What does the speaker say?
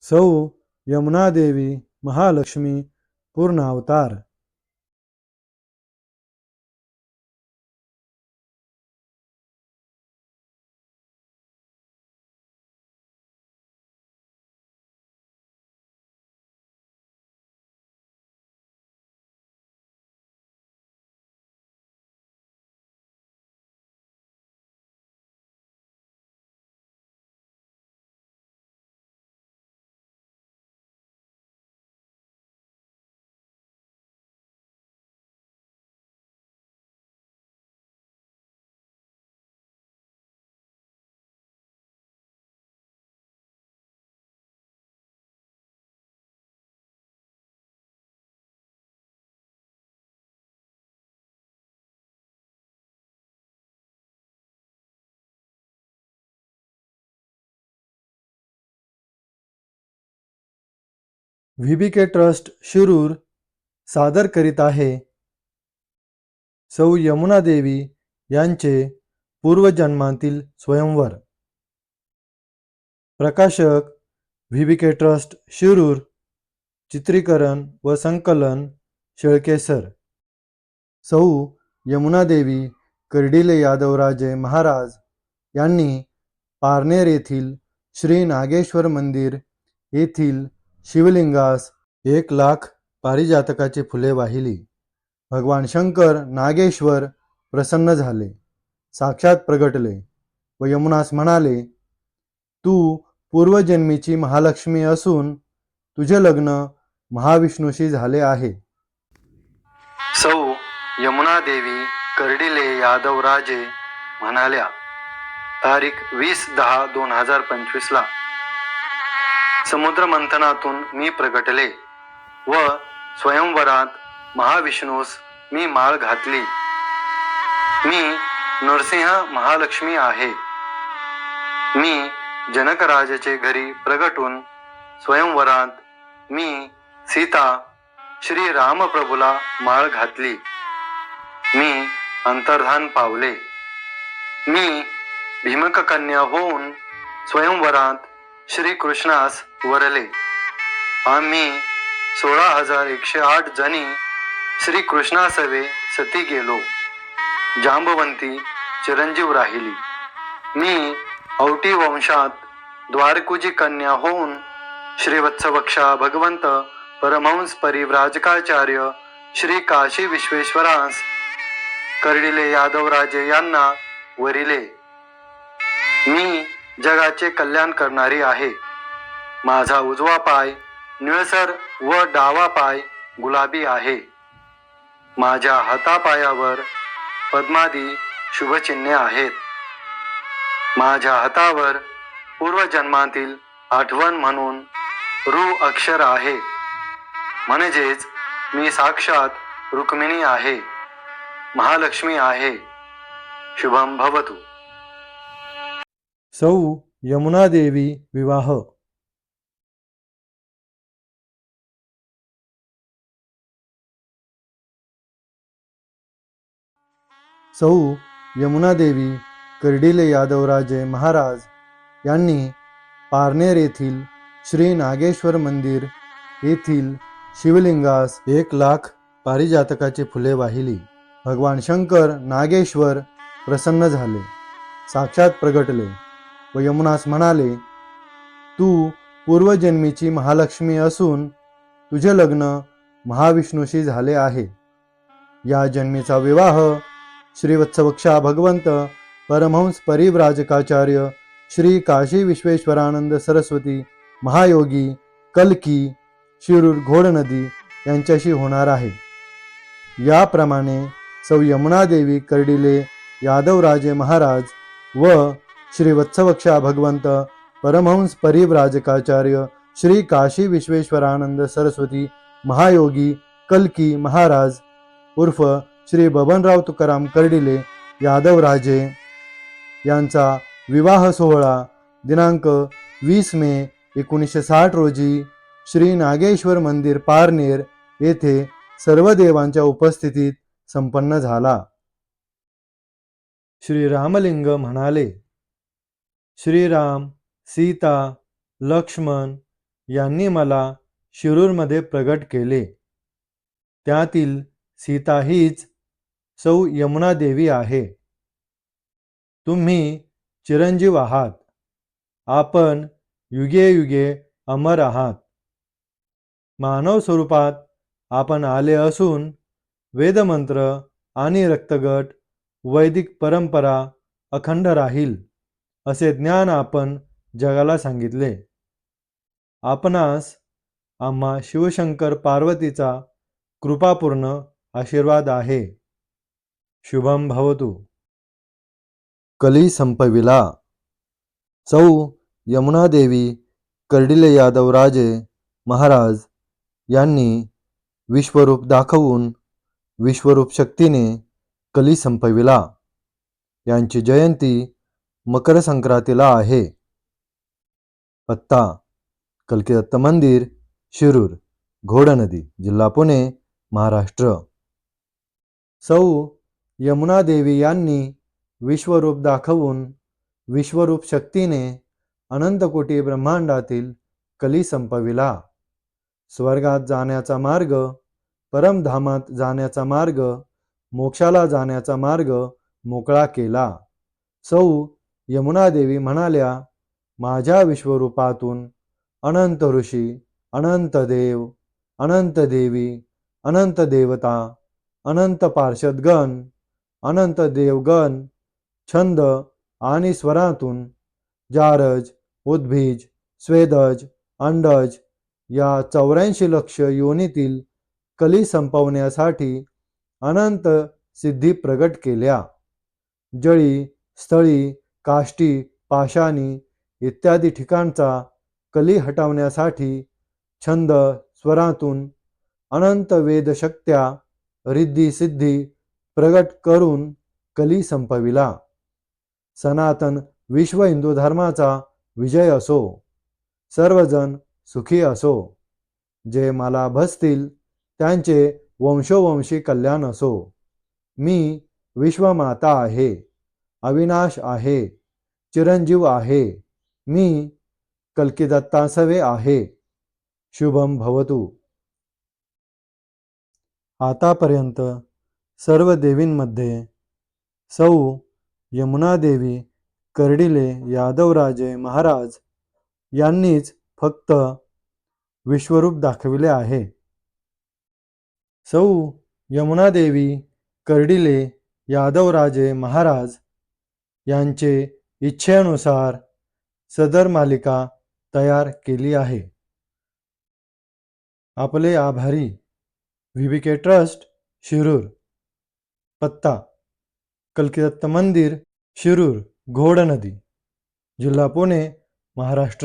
सौ यमुनादेवी महालक्ष्मी पूर्णावतार। व्हीबीके ट्रस्ट शिरूर सादर करीत आहे सौ यमुनादेवी यांचे पूर्वजन्मातील स्वयंवर। प्रकाशक व्हीबीके ट्रस्ट शिरूर। चित्रीकरण व संकलन शेळके सर। सौ यमुनादेवी कर्डिले यादवराजे महाराज यांनी पारनेर येथील श्री नागेश्वर मंदिर येथील शिवलिंगास 1,00,000 पारिजातकाची फुले वाहिली। भगवान शंकर नागेश्वर प्रसन्न झाले, साक्षात प्रगटले व यमुनास म्हणाले, तू पूर्वजन्मीची महालक्ष्मी असून तुझे लग्न महाविष्णूशी झाले आहे। सौ यमुनादेवी कर्डिले यादवराजे म्हणाल्या, तारीख 20/10/2025 ला समुद्र मंथनातून मी प्रगटले व स्वयंवरात महाविष्णूस मी माळ घातली। मी नरसिंह महालक्ष्मी आहे। मी जनकराजाचे घरी प्रगटून स्वयंवरात मी सीता श्री रामप्रभूला माळ घातली। मी अंतर्धान पावले। मी भीमक कन्या होऊन स्वयंवरात श्री कृष्णास वरले। आम्ही 16,108 जणी श्री कृष्णासवे सती गेलो। जांबवंती चिरंजीव राहिली। मी औटी वंशात द्वारकुजी कन्या होऊन श्रीवत्सवक्षा भगवंत परमहंस परिव्राजकाचार्य श्री काशी विश्वेश्वरास कर्डिले यादवराजे यांना वरिले। मी जगाचे कल्याण करणारी आहे। माझा उजवा पाय निळसर व डावा पाय गुलाबी आहे। माझ्या हातापायावर पद्मादी शुभचिन्हे आहेत। माझ्या हातावर पूर्वजन्मातील आठवण म्हणून रू अक्षर आहे, म्हणजेच मी साक्षात रुक्मिणी आहे, महालक्ष्मी आहे। शुभम भवतु। सौ यमुनादेवी विवाह। सौ यमुनादेवी कर्डिले यादवराजे महाराज यांनी पारनेर येथील श्री नागेश्वर मंदिर येथील शिवलिंगास 1,00,000 पारिजातकाची फुले वाहिली। भगवान शंकर नागेश्वर प्रसन्न झाले, साक्षात प्रगटले व यमुनास म्हणाले, तू पूर्वजन्मीची महालक्ष्मी असून तुझे लग्न महाविष्णूशी झाले आहे। या जन्मीचा विवाह श्रीवत्सवक्षा भगवंत परमहंस परिव्राजकाचार्य श्री काशी विश्वेश्वरानंद सरस्वती महायोगी कल्की शिरूर घोडनदी यांच्याशी होणार आहे। याप्रमाणे सौ यमुनादेवी कर्डिले यादवराजे महाराज व श्रीवत्सवक्षा भगवंत परमहंस परिव्राजकाचार्य श्री काशी विश्वेश्वरानंद सरस्वती महायोगी कल्की महाराज उर्फ श्री बबनराव तुकाराम कर्डिले यादवराजे यांचा विवाह सोहळा दिनांक 20 मे 1960 रोजी श्री नागेश्वर मंदिर पारनेर येथे सर्व देवांच्या उपस्थितीत संपन्न झाला। श्री रामलिंग म्हणाले, श्रीराम, सीता, लक्ष्मण यांनी मला शिरूरमध्ये प्रगट केले. त्यातील सीता हीच सौ यमुना देवी आहे. तुम्ही चिरंजीव आहात. आपण युगे युगे अमर आहात. मानव स्वरूपात आपण आले असून वेदमंत्र आणि रक्तगट वैदिक परंपरा अखंड राहील असे ज्ञान आपण जगाला सांगितले. आपणास आम्हा शिवशंकर पार्वतीचा कृपापूर्ण आशीर्वाद आहे. शुभम भवतु. कली संपविला. सौ यमुनादेवी कर्डिले यादवराजे महाराज यांनी विश्वरूप दाखवून विश्वरूप शक्तीने कली संपविला. यांची जयंती मकर संक्रांतीला आहे. पत्ता कल्कीदत्त मंदिर, शिरूर, घोडनदी, जिल्हा पुणे, महाराष्ट्र. सौ यमुनादेवी यांनी विश्वरूप दाखवून विश्वरूप शक्तीने अनंतकोटी ब्रह्मांडातील कली संपविला. स्वर्गात जाण्याचा मार्ग, परमधामात जाण्याचा मार्ग, मोक्षाला जाण्याचा मार्ग मोकळा केला. सौ यमुनादेवी म्हणाल्या, माझ्या विश्वरूपातून अनंत ऋषी, अनंत देव, अनंत देवी, अनंत देवता, अनंत पार्षदगण, अनंत देवगण छंद आणि स्वरातून जारज, उद्भिज, स्वेदज, अंडज या 84 लक्ष योनीतील कली संपवण्यासाठी अनंत सिद्धी प्रगट केल्या. जळी, स्थळी, काष्टी, पाषाणी इत्यादी ठिकाणचा कली हटवण्यासाठी छंद स्वरातून अनंत वेदशक्त्या रिद्धी सिद्धी प्रगट करून कली संपविला. सनातन विश्व हिंदू धर्माचा विजय असो. सर्वजण सुखी असो. जे मला भजतील त्यांचे वंशोवंशी कल्याण असो. मी विश्वमाता आहे. अविनाश आहे. चिरंजीव आहे. मी कल्कीदत्तासवे आहे. शुभम भवतु. आतापर्यंत सर्व देवींमध्ये सौ यमुनादेवी कर्डिले यादवराजे महाराज यांनीच फक्त विश्वरूप दाखविले आहे. सौ यमुनादेवी कर्डिले यादवराजे महाराज यांचे इच्छेनुसार सदर मालिका तयार केली आहे. आपले आभारी. VBK trust, Shirur. पत्ता कल्कीदत्त मंदिर, शिरूर, घोडनदी, जिल्हा पुणे, महाराष्ट्र.